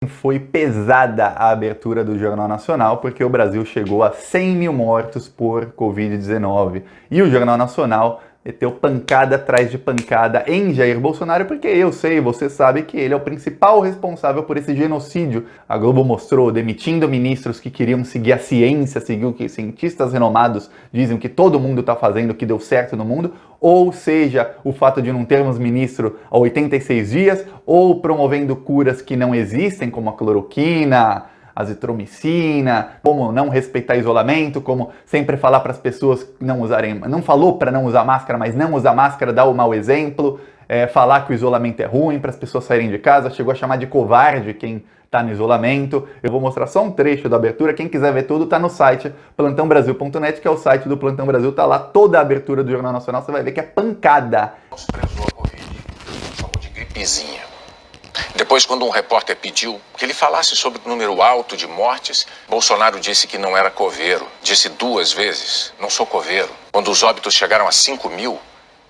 Foi pesada a abertura do Jornal Nacional porque o Brasil chegou a 100 mil mortos por Covid-19 e o Jornal Nacional meteu pancada atrás de pancada em Jair Bolsonaro porque eu sei, você sabe que ele é o principal responsável por esse genocídio. A Globo mostrou demitindo ministros que queriam seguir a ciência, seguir o que cientistas renomados dizem que todo mundo está fazendo, que deu certo no mundo, ou seja, o fato de não termos ministro há 86 dias, ou promovendo curas que não existem, como a cloroquina, azitromicina, como não respeitar isolamento, como sempre falar para as pessoas não usarem, não falou para não usar máscara, mas não usar máscara dá o mau exemplo, falar que o isolamento é ruim para as pessoas saírem de casa, chegou a chamar de covarde quem está no isolamento. Eu vou mostrar só um trecho da abertura, quem quiser ver tudo está no site plantãobrasil.net, que é o site do Plantão Brasil, tá lá toda a abertura do Jornal Nacional, você vai ver que é pancada. Desprezou a Covid, chamou de gripezinha. Depois, quando um repórter pediu que ele falasse sobre o número alto de mortes, Bolsonaro disse que não era coveiro. Disse 2 vezes, não sou coveiro. Quando os óbitos chegaram a 5 mil,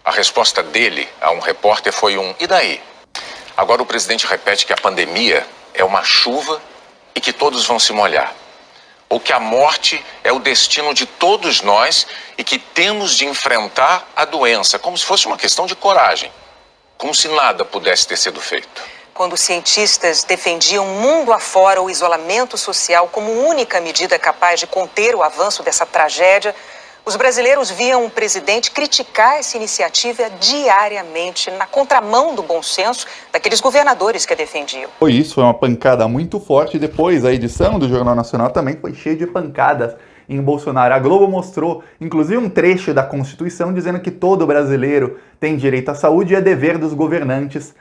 a resposta dele a um repórter foi e daí? Agora o presidente repete que a pandemia é uma chuva e que todos vão se molhar. Ou que a morte é o destino de todos nós e que temos de enfrentar a doença, como se fosse uma questão de coragem. Como se nada pudesse ter sido feito. Quando cientistas defendiam mundo afora o isolamento social como única medida capaz de conter o avanço dessa tragédia, os brasileiros viam o presidente criticar essa iniciativa diariamente, na contramão do bom senso daqueles governadores que a defendiam. Isso foi uma pancada muito forte. Depois, a edição do Jornal Nacional também foi cheia de pancadas em Bolsonaro. A Globo mostrou, inclusive, um trecho da Constituição dizendo que todo brasileiro tem direito à saúde e é dever dos governantes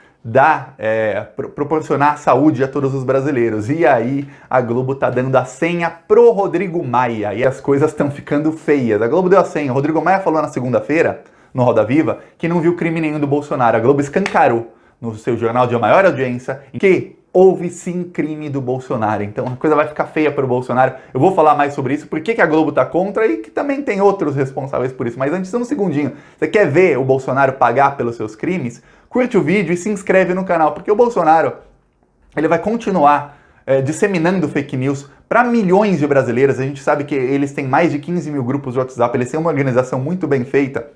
proporcionar saúde a todos os brasileiros. E aí a Globo tá dando a senha pro Rodrigo Maia e as coisas estão ficando feias. A Globo deu a senha. O Rodrigo Maia falou na segunda-feira, no Roda Viva, que não viu crime nenhum do Bolsonaro. A Globo escancarou no seu jornal de maior audiência que houve sim crime do Bolsonaro. Então a coisa vai ficar feia para o Bolsonaro. Eu vou falar mais sobre isso, por que a Globo tá contra e que também tem outros responsáveis por isso. Mas antes, um segundinho. Você quer ver o Bolsonaro pagar pelos seus crimes? Curte o vídeo e se inscreve no canal, porque o Bolsonaro ele vai continuar disseminando fake news para milhões de brasileiros. A gente sabe que eles têm mais de 15 mil grupos de WhatsApp, eles têm uma organização muito bem feita.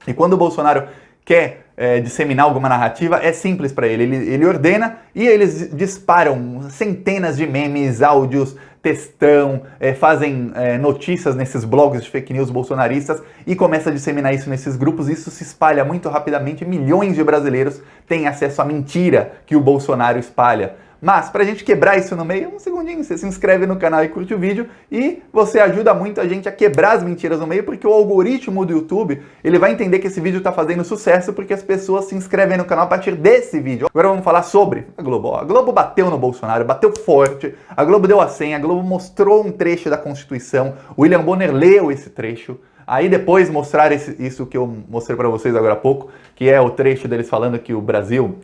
E quando o Bolsonaro quer disseminar alguma narrativa, é simples para ele. Ele ordena e eles disparam centenas de memes, áudios, textão, fazem notícias nesses blogs de fake news bolsonaristas e começa a disseminar isso nesses grupos. Isso se espalha muito rapidamente. Milhões de brasileiros têm acesso à mentira que o Bolsonaro espalha. Mas, pra gente quebrar isso no meio, um segundinho, você se inscreve no canal e curte o vídeo e você ajuda muito a gente a quebrar as mentiras no meio, porque o algoritmo do YouTube, ele vai entender que esse vídeo tá fazendo sucesso porque as pessoas se inscrevem no canal a partir desse vídeo. Agora vamos falar sobre a Globo. A Globo bateu no Bolsonaro, bateu forte, a Globo deu a senha, a Globo mostrou um trecho da Constituição, o William Bonner leu esse trecho, aí depois mostrar isso que eu mostrei pra vocês agora há pouco, que é o trecho deles falando que o Brasil...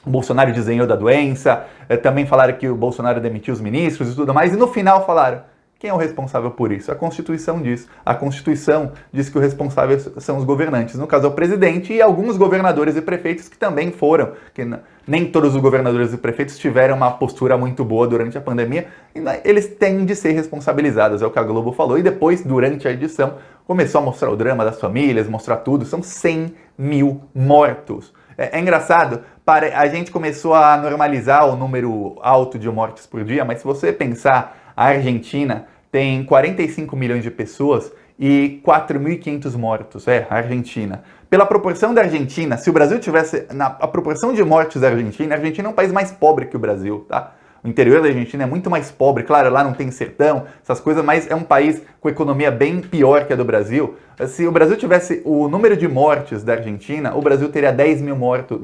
O Bolsonaro desenhou da doença, também falaram que o Bolsonaro demitiu os ministros e tudo mais, e no final falaram, quem é o responsável por isso? A Constituição diz. A Constituição diz que os responsáveis são os governantes, no caso é o presidente e alguns governadores e prefeitos que também foram, que nem todos os governadores e prefeitos tiveram uma postura muito boa durante a pandemia, e eles têm de ser responsabilizados, é o que a Globo falou, e depois, durante a edição, começou a mostrar o drama das famílias, mostrar tudo, são 100 mil mortos. É engraçado, a gente começou a normalizar o número alto de mortes por dia, mas se você pensar, a Argentina tem 45 milhões de pessoas e 4.500 mortos, a Argentina. Pela proporção da Argentina, se o Brasil tivesse a proporção de mortes da Argentina, a Argentina é um país mais pobre que o Brasil, tá? O interior da Argentina é muito mais pobre, claro, lá não tem sertão, essas coisas, mas é um país com economia bem pior que a do Brasil. Se o Brasil tivesse o número de mortes da Argentina, o Brasil teria 10 mil mortos,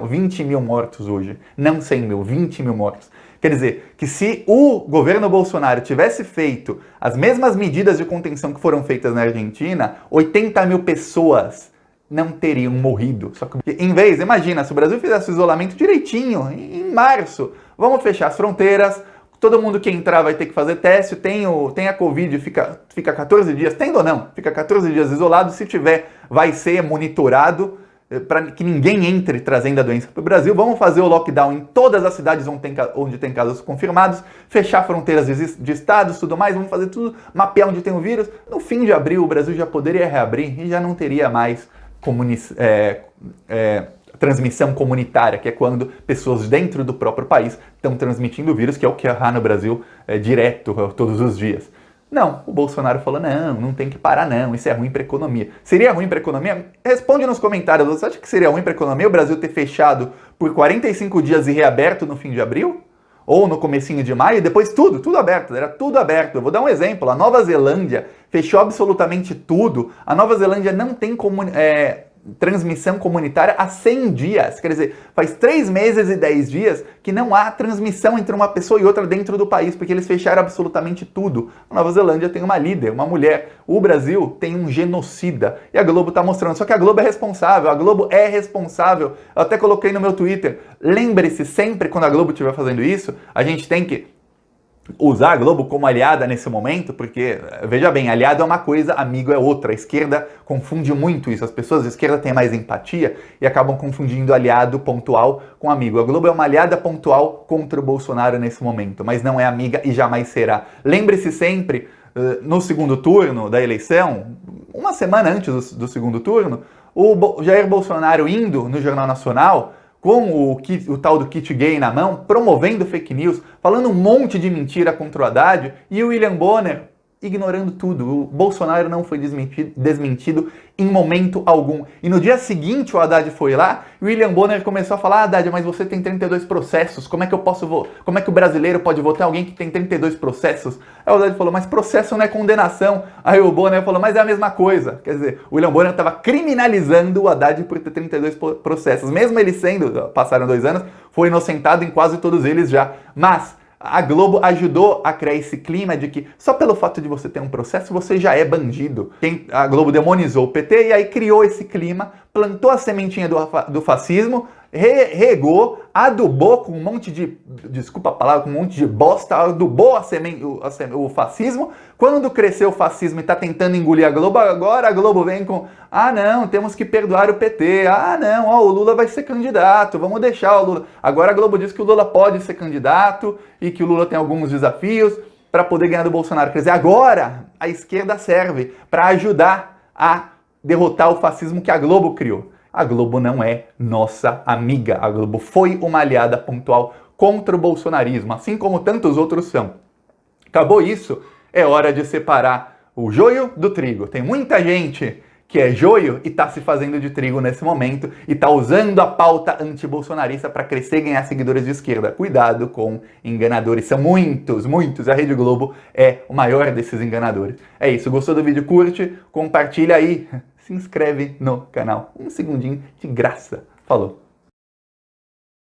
20 mil mortos hoje, não 100 mil, 20 mil mortos. Quer dizer, que se o governo Bolsonaro tivesse feito as mesmas medidas de contenção que foram feitas na Argentina, 80 mil pessoas não teriam morrido. Só que, em vez, imagina, se o Brasil fizesse o isolamento direitinho, em março, vamos fechar as fronteiras, todo mundo que entrar vai ter que fazer teste, tem a Covid, fica 14 dias, tendo ou não, fica 14 dias isolado, se tiver, vai ser monitorado, para que ninguém entre trazendo a doença para o Brasil. Vamos fazer o lockdown em todas as cidades onde tem casos confirmados, fechar fronteiras de estados, tudo mais, vamos fazer tudo, mapear onde tem o vírus. No fim de abril, o Brasil já poderia reabrir e já não teria mais transmissão comunitária, que é quando pessoas dentro do próprio país estão transmitindo o vírus, que é o que há no Brasil direto, todos os dias. Não, o Bolsonaro falou, não tem que parar não, isso é ruim para a economia. Seria ruim para a economia? Responde nos comentários, você acha que seria ruim para a economia o Brasil ter fechado por 45 dias e reaberto no fim de abril? Ou no comecinho de maio, e depois tudo aberto, era tudo aberto. Eu vou dar um exemplo, a Nova Zelândia fechou absolutamente tudo, a Nova Zelândia não tem transmissão comunitária há 100 dias, quer dizer, faz 3 meses e 10 dias que não há transmissão entre uma pessoa e outra dentro do país, porque eles fecharam absolutamente tudo. A Nova Zelândia tem uma líder, uma mulher, o Brasil tem um genocida, e a Globo está mostrando, só que a Globo é responsável, eu até coloquei no meu Twitter, lembre-se sempre quando a Globo estiver fazendo isso, a gente tem que usar a Globo como aliada nesse momento, porque, veja bem, aliado é uma coisa, amigo é outra. A esquerda confunde muito isso. As pessoas da esquerda têm mais empatia e acabam confundindo aliado pontual com amigo. A Globo é uma aliada pontual contra o Bolsonaro nesse momento, mas não é amiga e jamais será. Lembre-se sempre, no segundo turno da eleição, uma semana antes do segundo turno, o Jair Bolsonaro indo no Jornal Nacional com o tal do kit gay na mão, promovendo fake news, falando um monte de mentira contra o Haddad, e o William Bonner ignorando tudo. O Bolsonaro não foi desmentido em momento algum. E no dia seguinte o Haddad foi lá e o William Bonner começou a falar: Haddad, mas você tem 32 processos, como é que o brasileiro pode votar alguém que tem 32 processos? Aí o Haddad falou: mas processo não é condenação. Aí o Bonner falou: mas é a mesma coisa. Quer dizer, o William Bonner estava criminalizando o Haddad por ter 32 processos. Mesmo ele passaram 2 anos, foi inocentado em quase todos eles já. Mas a Globo ajudou a criar esse clima de que só pelo fato de você ter um processo, você já é bandido. A Globo demonizou o PT e aí criou esse clima, plantou a sementinha do fascismo, regou, adubou com um monte de, desculpa a palavra, com um monte de bosta, adubou o fascismo. Quando cresceu o fascismo e está tentando engolir a Globo, agora a Globo vem com: ah não, temos que perdoar o PT, ah não, ó, o Lula vai ser candidato, vamos deixar o Lula. Agora a Globo diz que o Lula pode ser candidato e que o Lula tem alguns desafios para poder ganhar do Bolsonaro. Quer dizer, agora a esquerda serve para ajudar a derrotar o fascismo que a Globo criou. A Globo não é nossa amiga. A Globo foi uma aliada pontual contra o bolsonarismo, assim como tantos outros são. Acabou isso, é hora de separar o joio do trigo. Tem muita gente que é joio e está se fazendo de trigo nesse momento e está usando a pauta antibolsonarista para crescer e ganhar seguidores de esquerda. Cuidado com enganadores, são muitos, muitos. A Rede Globo é o maior desses enganadores. É isso, gostou do vídeo? Curte, compartilha aí. Se inscreve no canal. Um segundinho de graça. Falou!